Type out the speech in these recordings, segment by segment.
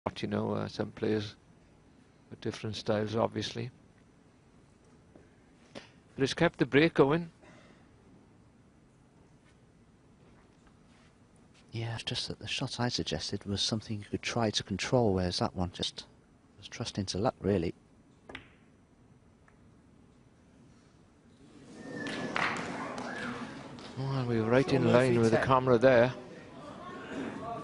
You know, some players with different styles, obviously. But it's kept the break going. Yeah, it's just that the shot I suggested was something you could try to control, whereas that one just was trusting to luck, really. Well, we were right in line with the camera there.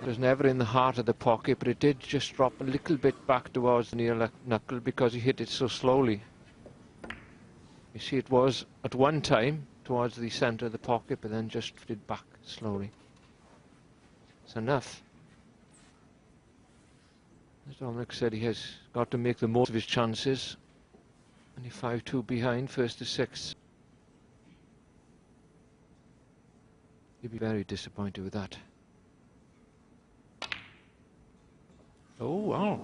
It was never in the heart of the pocket, but it did just drop a little bit back towards the near knuckle because he hit it so slowly. You see, it was at one time towards the centre of the pocket, but then just drifted back slowly. It's enough. As Dominic said, he has got to make the most of his chances. Only 5-2 behind, first to 6. He'll be very disappointed with that. Oh, wow.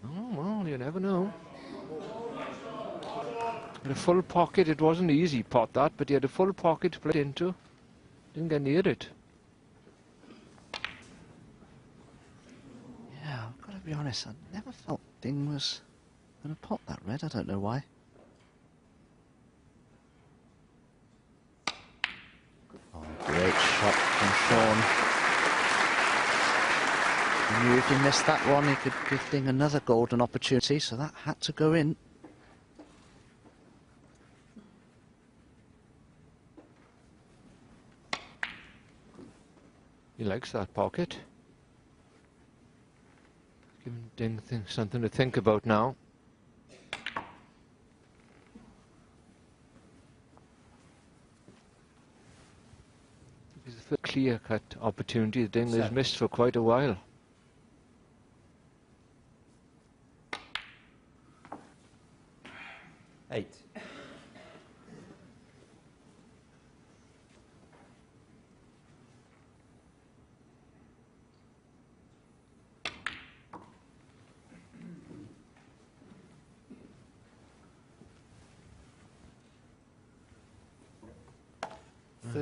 Oh, well, you never know. With a full pocket, it wasn't an easy pot, that, but he had a full pocket to play into. Didn't get near it. Yeah, I've got to be honest, I never felt Ding was going to pot that red. I don't know why. Oh, great shot from Shaun. He knew if he missed that one, he could give Ding another golden opportunity, so that had to go in. He likes that pocket. Giving Ding something to think about now. It's the first clear-cut opportunity that Ding has missed for quite a while. Eight.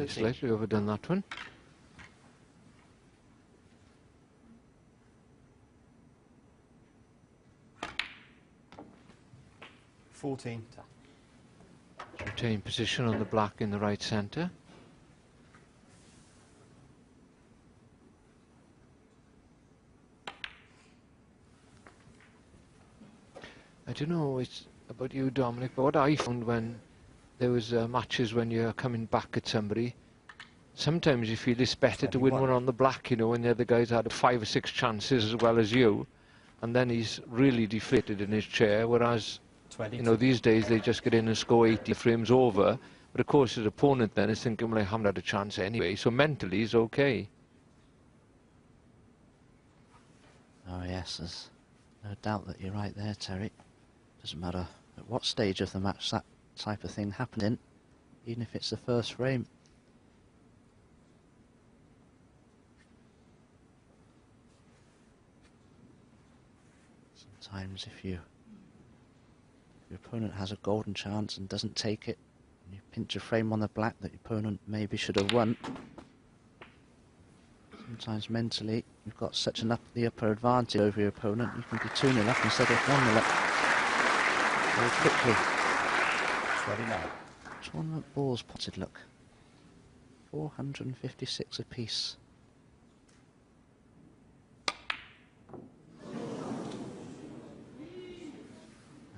Slightly overdone that one. 14. Retain position on the black in the right centre. I don't know it's about you, Dominic, but what I found when there was matches when you're coming back at somebody, sometimes you feel it's better to win one on the black, you know, when the other guy's had 5 or 6 chances as well as you, and then he's really deflated in his chair, whereas, 22. you know, these days they just get in and score 80 frames over, but of course his opponent then is thinking, well, I haven't had a chance anyway, so mentally he's okay. Oh yes, there's no doubt that you're right there, Terry. Doesn't matter at what stage of the match that type of thing happened in, even if it's the first frame. Sometimes if your opponent has a golden chance and doesn't take it, and you pinch a frame on the black that your opponent maybe should have won, sometimes mentally you've got such the upper advantage over your opponent, you can be 2-0 up instead of 1-0 up very quickly. 29. Tournament balls potted, look. 456 apiece. And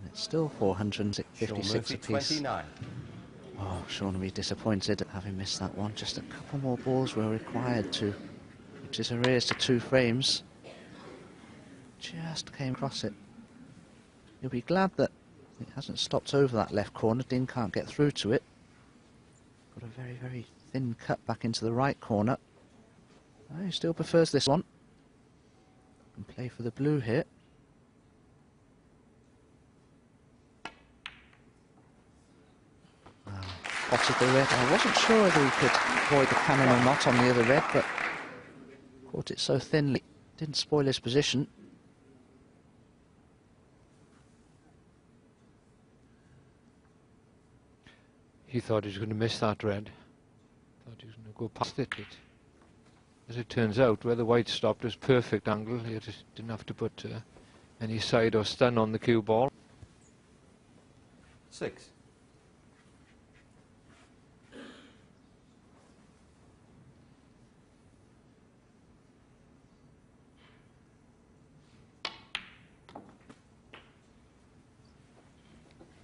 it's still 456 apiece. 29. Oh, Shaun will be disappointed at having missed that one. Just a couple more balls were required to reach his arrears to 2 frames. Just came across it. He'll be glad that it hasn't stopped over that left corner. Ding can't get through to it. Got a very, very thin cut back into the right corner. Oh, he still prefers this one. Can play for the blue here. Potted the red. I wasn't sure whether he could avoid the cannon or not on the other red, but caught it so thinly. Didn't spoil his position. He thought he was going to miss that red. Thought he was going to go past it. As it turns out, where the white stopped was perfect angle. He just didn't have to put any side or stun on the cue ball. 6.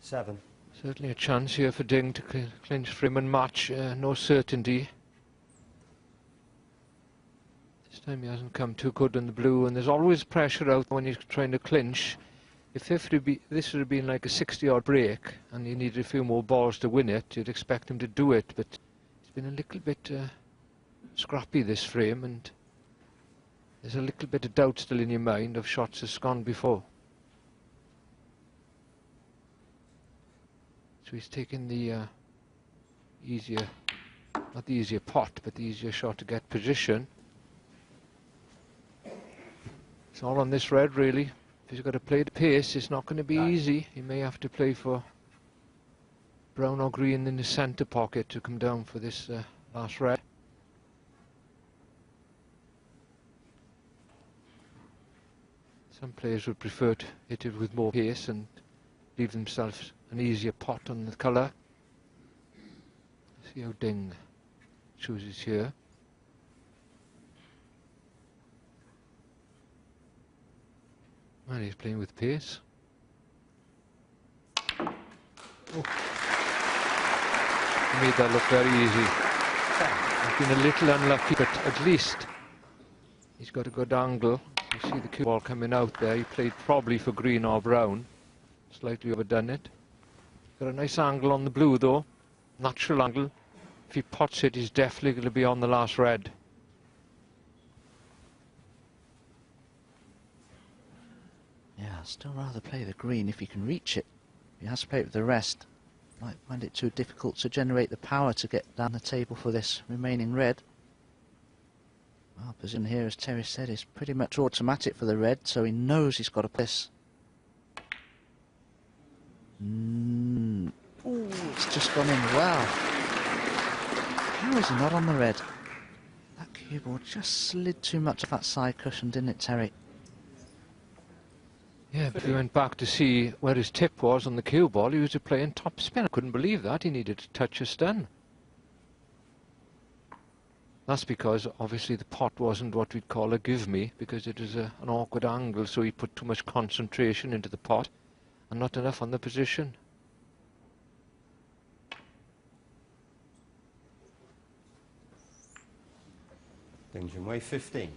Seven. Certainly a chance here for Ding to clinch frame and match. No certainty. This time he hasn't come too good in the blue, and there's always pressure out when you're trying to clinch. If this would have been like a 60-yard break and you needed a few more balls to win it, you'd expect him to do it, but it's been a little bit scrappy, this frame, and there's a little bit of doubt still in your mind of shots that's gone before. So he's taking the easier, not the easier pot, but the easier shot to get position. It's all on this red, really. If he's got to play the pace, it's not going to be easy. He may have to play for brown or green in the centre pocket to come down for this last red. Some players would prefer to hit it with more pace and leave themselves an easier pot on the colour. See how Ding chooses here. And he's playing with pace. Oh. He made that look very easy. He's been a little unlucky, but at least he's got a good angle. You see the cue ball coming out there. He played probably for green or brown. Slightly overdone it. Got a nice angle on the blue though. Natural angle. If he pots it, he's definitely going to be on the last red. Yeah, I'd still rather play the green if he can reach it. If he has to play it with the rest, might find it too difficult to generate the power to get down the table for this remaining red. Well, position here, as Terry said, is pretty much automatic for the red, so he knows he's got to play this. Ooh, it's just gone in. Wow. How is he not on the red? That cue ball just slid too much of that side cushion, didn't it, Terry? Yeah, but if he went back to see where his tip was on the cue ball, he was playing top spin. I couldn't believe that. He needed to touch a stun. That's because, obviously, the pot wasn't what we'd call a give me, because it was an awkward angle, so he put too much concentration into the pot and not enough on the position. Junhui 15.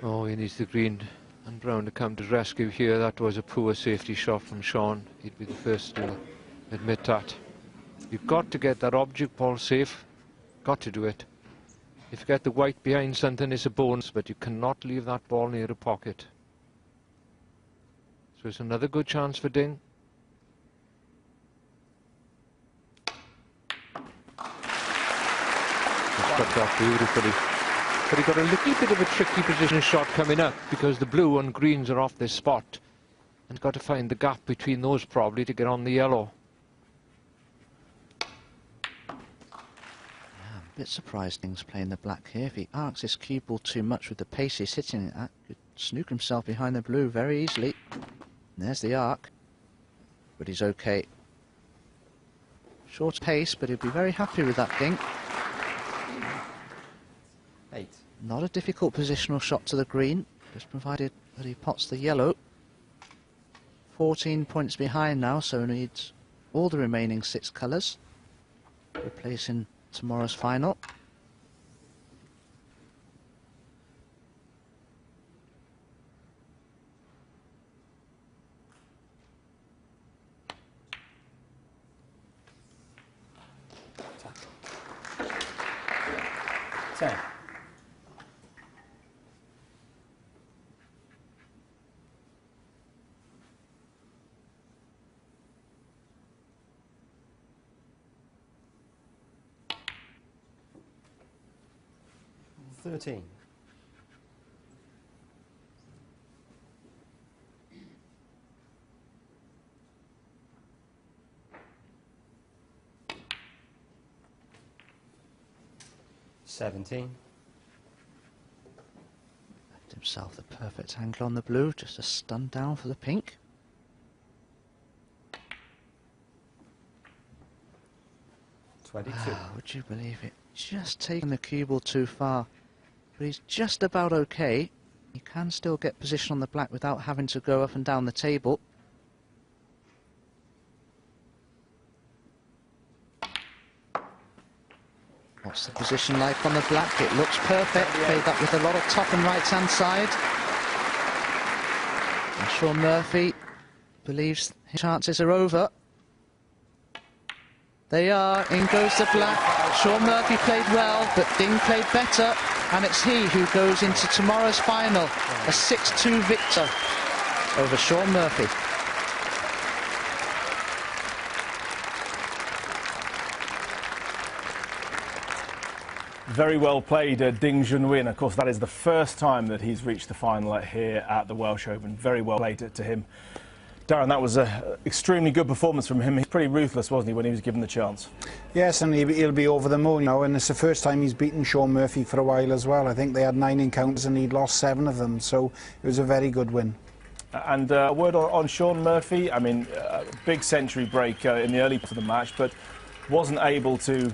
Oh, he needs the green and brown to come to rescue here. That was a poor safety shot from Shaun. He'd be the first to admit that. You've got to get that object ball safe. Got to do it. If you get the white behind something, it's a bonus, but you cannot leave that ball near a pocket. So it's another good chance for Ding. He's got that beautifully. But he got a little bit of a tricky position shot coming up because the blue and greens are off this spot. And got to find the gap between those probably to get on the yellow. Yeah, I'm a bit surprised Ding's playing the black here. If he arcs his cue ball too much with the pace he's hitting it at, could snooker himself behind the blue very easily. And there's the arc. But he's okay. Short pace, but he'll be very happy with that, Ding. 8. Not a difficult positional shot to the green, just provided that he pots the yellow. 14 points behind now, so needs all the remaining 6 colours to place in tomorrow's final. 13. $17. Left himself the perfect angle on the blue, just a stun down for the pink. 22. Would you believe it? Just taking the cue ball too far. But he's just about okay. He can still get position on the black without having to go up and down the table. What's the position like on the black? It looks perfect. Played that with a lot of top and right-hand side. And Shaun Murphy believes his chances are over. They are. In goes the black. Shaun Murphy played well, but Ding played better. And it's he who goes into tomorrow's final, a 6-2 victor over Shaun Murphy. Very well played, Ding Junhui. Of course, that is the first time that he's reached the final here at the Welsh Open. Very well played to him. Darren, that was an extremely good performance from him. He's pretty ruthless, wasn't he, when he was given the chance? Yes, and he'll be over the moon, you know, and it's the first time he's beaten Shaun Murphy for a while as well. I think they had 9 encounters and he'd lost 7 of them, so it was a very good win. And a word on Shaun Murphy. I mean, big century break in the early part of the match, but wasn't able to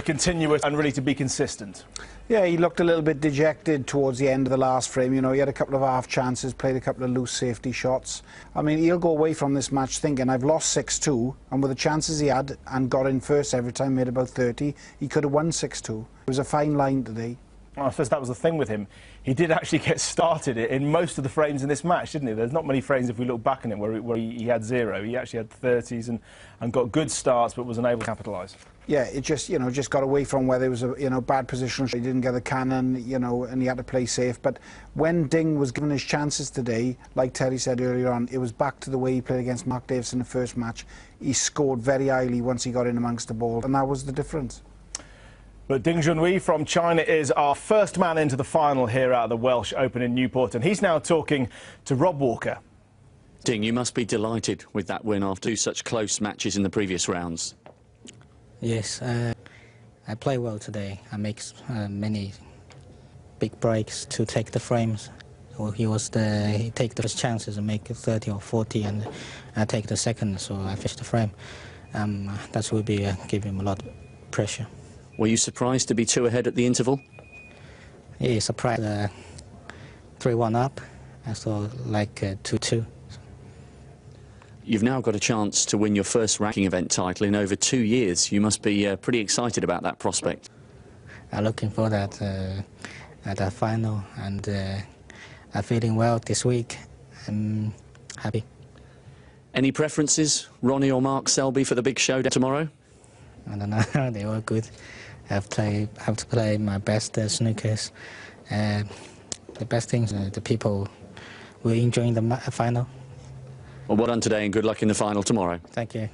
continue it and really to be consistent. Yeah, he looked a little bit dejected towards the end of the last frame. You know, he had a couple of half chances, played a couple of loose safety shots. I mean, he'll go away from this match thinking, I've lost 6-2, and with the chances he had and got in first every time, made about 30, he could have won 6-2. It was a fine line today. Well, I suppose that was the thing with him. He did actually get started in most of the frames in this match, didn't he? There's not many frames, if we look back on it, where he had 0. He actually had 30s and got good starts, but was unable to capitalise. Yeah, it just, you know, just got away from where there was a, you know, bad position. He didn't get the cannon, you know, and he had to play safe. But when Ding was given his chances today, like Terry said earlier on, it was back to the way he played against Mark Davis in the first match. He scored very highly once he got in amongst the ball, and that was the difference. But Ding Junhui from China is our first man into the final here at the Welsh Open in Newport, and he's now talking to Rob Walker. Ding, you must be delighted with that win after 2 such close matches in the previous rounds. Yes, I play well today. I make many big breaks to take the frames. So he take those chances and make 30 or 40, and I take the second, so I fish the frame. That will be give him a lot of pressure. Were you surprised to be 2 ahead at the interval? Yeah, surprised. 3-1 up. I saw like 2-2. You've now got a chance to win your first ranking event title in over 2 years. You must be pretty excited about that prospect. I'm looking for that at the final, and I'm feeling well this week. I'm happy. Any preferences, Ronnie or Mark Selby, for the big showdown tomorrow? I don't know. They were good. I have to play my best snookers. The best things, the people will enjoy the final. Well, well done today and good luck in the final tomorrow. Thank you.